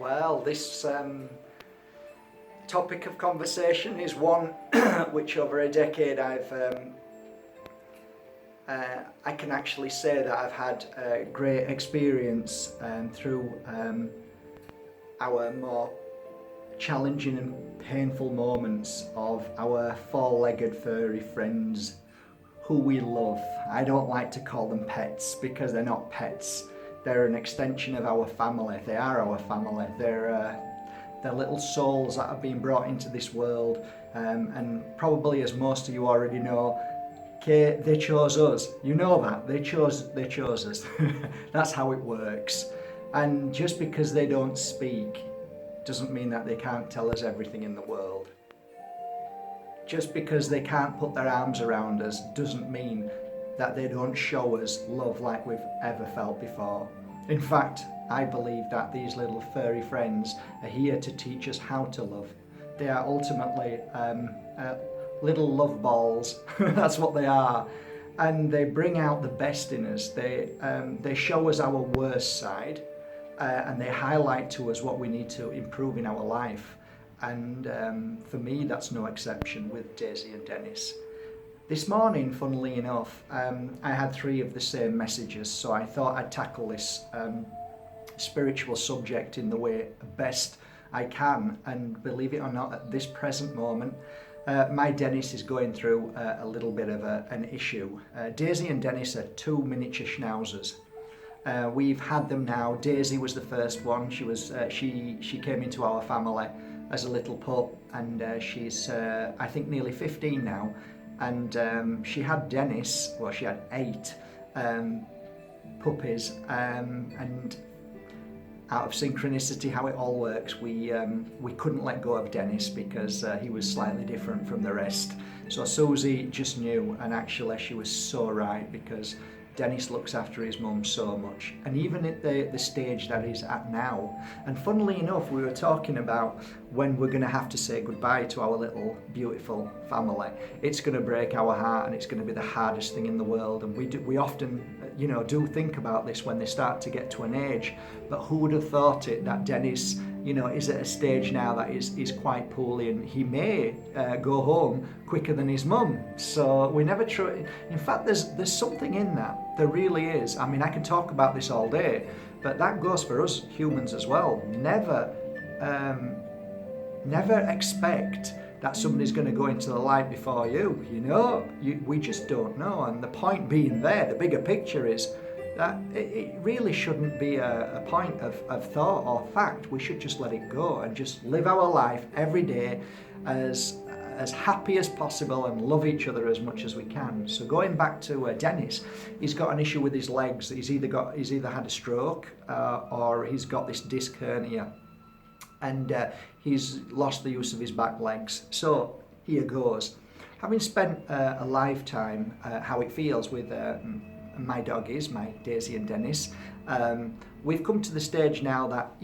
Well, this topic of conversation is one which over a decade I can actually say that I've had a great experience through our more challenging and painful moments of our four-legged furry friends who we love. I don't like to call them pets because they're not pets. They're an extension of our family. They are our family. They're little souls that have been brought into this world, and probably, as most of you already know, they chose us. You know that they chose us. That's how it works. And just because they don't speak doesn't mean that they can't tell us everything in the world. Just because they can't put their arms around us doesn't mean that they don't show us love like we've ever felt before. In fact, I believe that these little furry friends are here to teach us how to love. They are ultimately little love balls. That's what they are. And they bring out the best in us. They show us our worst side, and they highlight to us what we need to improve in our life. And for me, that's no exception with Daisy and Dennis. This morning, funnily enough, I had 3 of the same messages, so I thought I'd tackle this spiritual subject in the way best I can. And believe it or not, at this present moment, my Dennis is going through a little bit of an issue. Daisy and Dennis are 2 miniature schnauzers. We've had them now. Daisy was the first one. She came into our family as a little pup, and she's I think nearly 15 now. And she had Dennis. Well, she had 8 puppies, and out of synchronicity, how it all works, we couldn't let go of Dennis because he was slightly different from the rest. So Susie just knew, and actually she was so right, because Dennis looks after his mum so much, and even at the stage that he's at now. And funnily enough, we were talking about when we're going to have to say goodbye to our little beautiful family. It's going to break our heart, and it's going to be the hardest thing in the world. And we often, do think about this when they start to get to an age. But who would have thought it, that Dennis, is at a stage now that is quite poorly, and he may go home quicker than his mum. So we never try. In fact, there's something in that. There really is. I mean, I can talk about this all day, but that goes for us humans as well. Never expect that somebody's going to go into the light before you. We just don't know. And the point being there, the bigger picture is that it really shouldn't be a point of thought or fact. We should just let it go and just live our life every day as happy as possible and love each other as much as we can. So going back to Dennis, he's got an issue with his legs. He's either had a stroke or he's got this disc hernia, and he's lost the use of his back legs. So here goes. Having spent a lifetime how it feels with my doggies, my Daisy and Dennis, we've come to the stage now that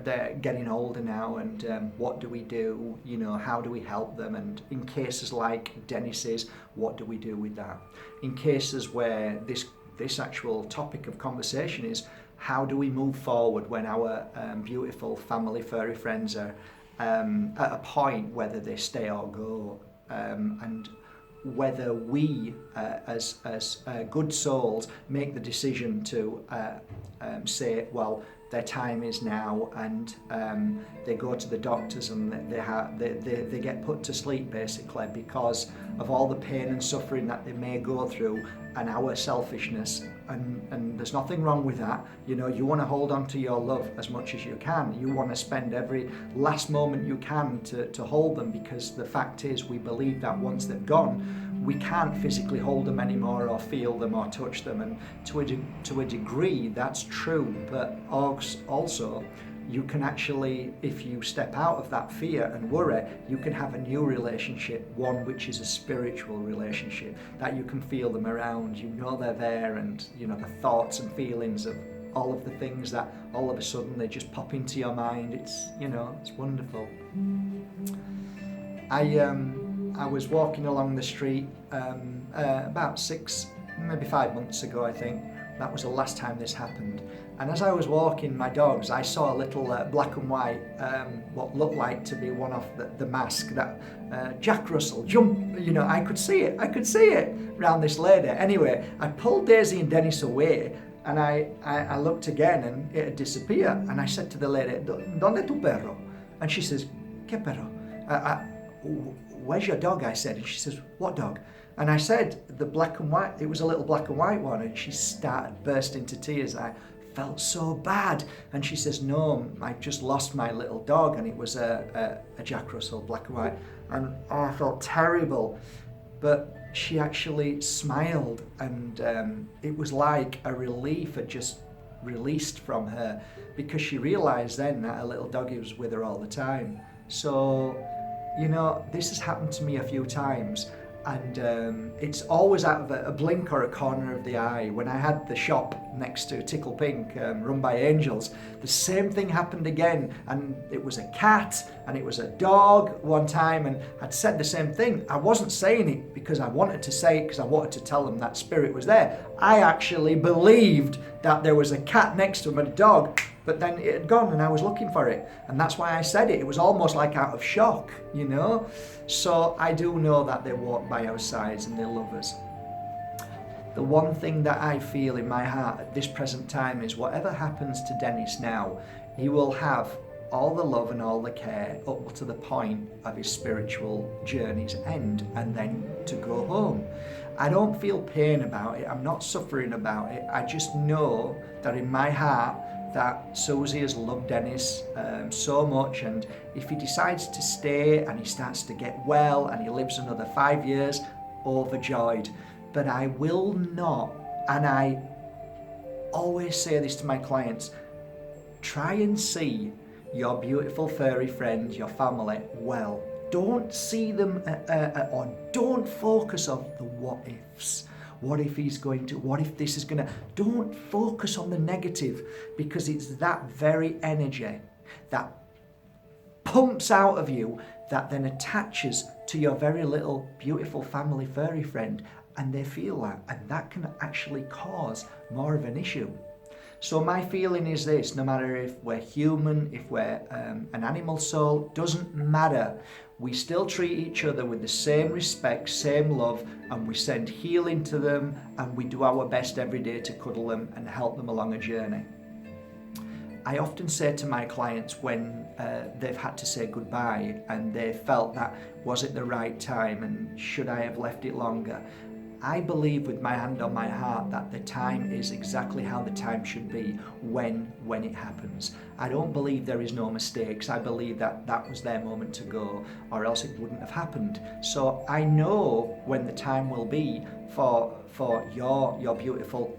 they're getting older now, and what do we do? How do we help them? And in cases like Dennis's, what do we do with that? In cases where this actual topic of conversation is, how do we move forward when our beautiful family furry friends are at a point whether they stay or go, and whether we as good souls make the decision to say, well, their time is now, and they go to the doctors and they get put to sleep basically because of all the pain and suffering that they may go through, and our selfishness. And there's nothing wrong with that. You want to hold on to your love as much as you can. You want to spend every last moment you can to hold them, because the fact is, we believe that once they've gone, we can't physically hold them anymore or feel them or touch them. And to a degree, that's true. But also, you can actually, if you step out of that fear and worry, you can have a new relationship, one which is a spiritual relationship, that you can feel them around, they're there, and the thoughts and feelings of all of the things that all of a sudden they just pop into your mind. It's wonderful. I was walking along the street about 6, maybe 5 months ago, I think. That was the last time this happened. And as I was walking my dogs, I saw a little black and white, what looked like to be one of the mask, that Jack Russell jump, I could see it round this lady. Anyway, I pulled Daisy and Dennis away, and I looked again and it had disappeared. And I said to the lady, "Donde tu perro?" And she says, "¿Qué perro?" "Where's your dog?" I said. And she says, "What dog?" And I said, "The black and white." It was a little black and white one. And she started burst into tears. I felt so bad. And she says, "No, I just lost my little dog." And it was a Jack Russell, black and white. And I felt terrible. But she actually smiled, and it was like a relief had just released from her, because she realised then that her little doggy was with her all the time. So, this has happened to me a few times, and it's always out of a blink or a corner of the eye. When I had the shop next to Tickle Pink, run by angels, the same thing happened again, and it was a cat and it was a dog one time, and I'd said the same thing. I wasn't saying it because I wanted to say it, because I wanted to tell them that spirit was there. I actually believed that there was a cat next to him and a dog, but then it had gone and I was looking for it, and that's why I said it. It was almost like out of shock, So I do know that they walk by our sides and they love us. The one thing that I feel in my heart at this present time is, whatever happens to Dennis now, he will have all the love and all the care up to the point of his spiritual journey's end, and then to go home. I don't feel pain about it. I'm not suffering about it. I just know that in my heart that Susie has loved Dennis so much, and if he decides to stay and he starts to get well and he lives another 5 years, overjoyed. But I will not, and I always say this to my clients, try and see your beautiful furry friends, your family, well. Don't see them or don't focus on the what ifs. What if he's going to, what if this is going to, don't focus on the negative, because it's that very energy that pumps out of you that then attaches to your very little beautiful family furry friend, and they feel that, and that can actually cause more of an issue. So my feeling is this: no matter if we're human, if we're an animal soul, doesn't matter. We still treat each other with the same respect, same love, and we send healing to them, and we do our best every day to cuddle them and help them along a journey. I often say to my clients when they've had to say goodbye and they felt that, was it the right time and should I have left it longer? I believe with my hand on my heart that the time is exactly how the time should be when it happens. I don't believe there is no mistakes. I believe that that was their moment to go, or else it wouldn't have happened. So I know when the time will be for your beautiful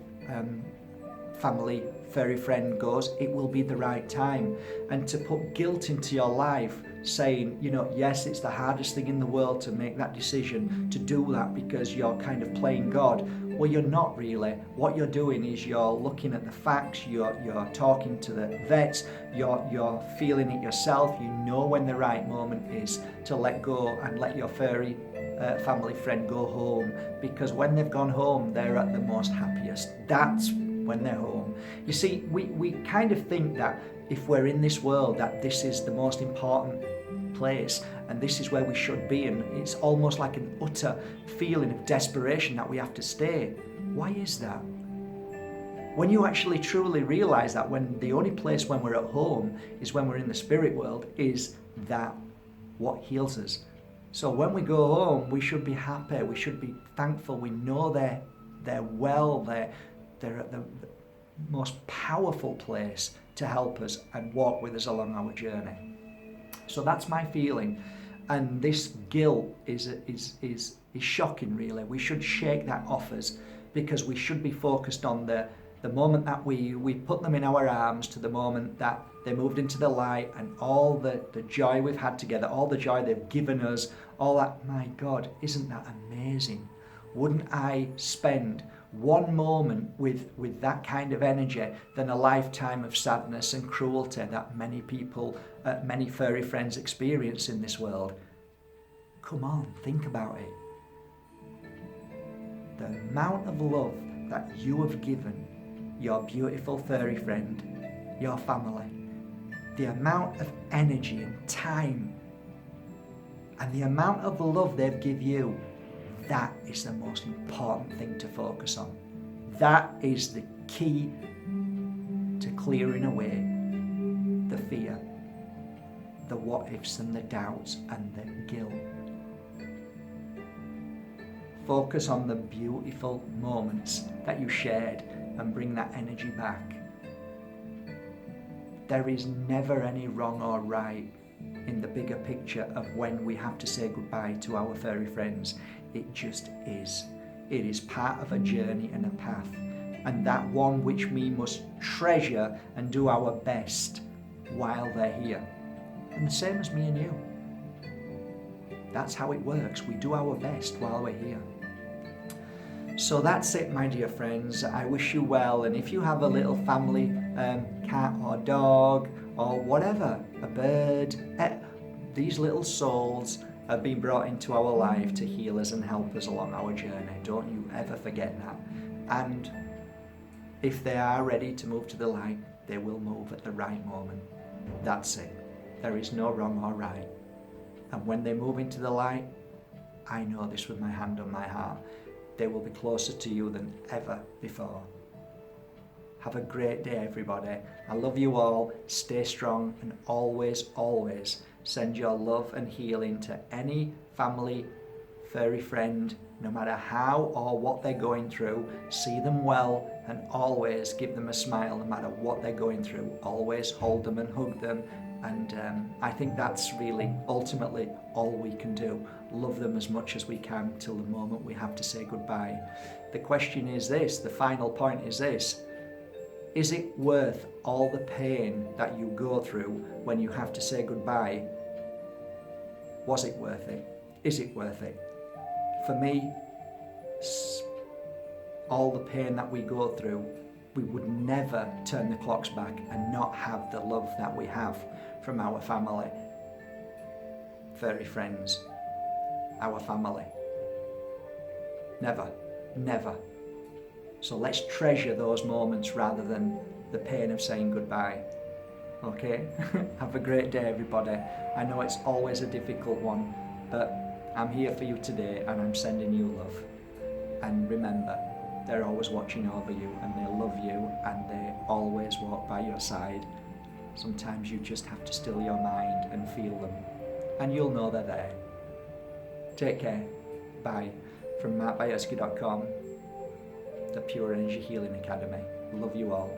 family furry friend goes, it will be the right time. And to put guilt into your life, saying, yes, it's the hardest thing in the world to make that decision, to do that because you're kind of playing God. Well, you're not really. What you're doing is you're looking at the facts, you're talking to the vets, you're feeling it yourself. You know when the right moment is to let go and let your furry family friend go home, because when they've gone home, they're at the most happiest. That's when they're home. You see, we kind of think that if we're in this world, that this is the most important place and this is where we should be, and it's almost like an utter feeling of desperation that we have to stay. Why is that? When you actually truly realize that when the only place when we're at home is when we're in the spirit world, is that what heals us. So when we go home, we should be happy, we should be thankful, we know they're well, they're at the most powerful place to help us and walk with us along our journey. So that's my feeling, and this guilt is shocking, really. We should shake that off us, because we should be focused on the moment that we put them in our arms, to the moment that they moved into the light, and all the joy we've had together, all the joy they've given us, all that. My God, isn't that amazing? Wouldn't I spend one moment with that kind of energy than a lifetime of sadness and cruelty that many people, many furry friends experience in this world? Come on, think about it. The amount of love that you have given your beautiful furry friend, your family, the amount of energy and time and the amount of love they've given you, that is the most important thing to focus on. That is the key to clearing away the fear, the what ifs and the doubts and the guilt. Focus on the beautiful moments that you shared and bring that energy back. There is never any wrong or right in the bigger picture of when we have to say goodbye to our furry friends. It just is. It is part of a journey and a path, and that one which we must treasure and do our best while they're here. And the same as me and you. That's how it works. We do our best while we're here. So that's it, my dear friends. I wish you well, and if you have a little family, cat or dog or whatever, a bird, these little souls have been brought into our life to heal us and help us along our journey. Don't you ever forget that. And if they are ready to move to the light, they will move at the right moment. That's it. There is no wrong or right. And when they move into the light, I know this with my hand on my heart, they will be closer to you than ever before. Have a great day, everybody. I love you all. Stay strong, and always, always send your love and healing to any family, furry friend, no matter how or what they're going through. See them well, and always give them a smile no matter what they're going through. Always hold them and hug them. And I think that's really ultimately all we can do. Love them as much as we can till the moment we have to say goodbye. The question is this, the final point is this: is it worth all the pain that you go through when you have to say goodbye? Was it worth it? Is it worth it? For me, all the pain that we go through, we would never turn the clocks back and not have the love that we have from our family, furry friends, our family. Never, never. So let's treasure those moments rather than the pain of saying goodbye. Okay? Have a great day, everybody. I know it's always a difficult one, but I'm here for you today and I'm sending you love. And remember, they're always watching over you and they love you and they always walk by your side. Sometimes you just have to still your mind and feel them, and you'll know they're there. Take care. Bye. From markbajerski.com, the Pure Energy Healing Academy. Love you all.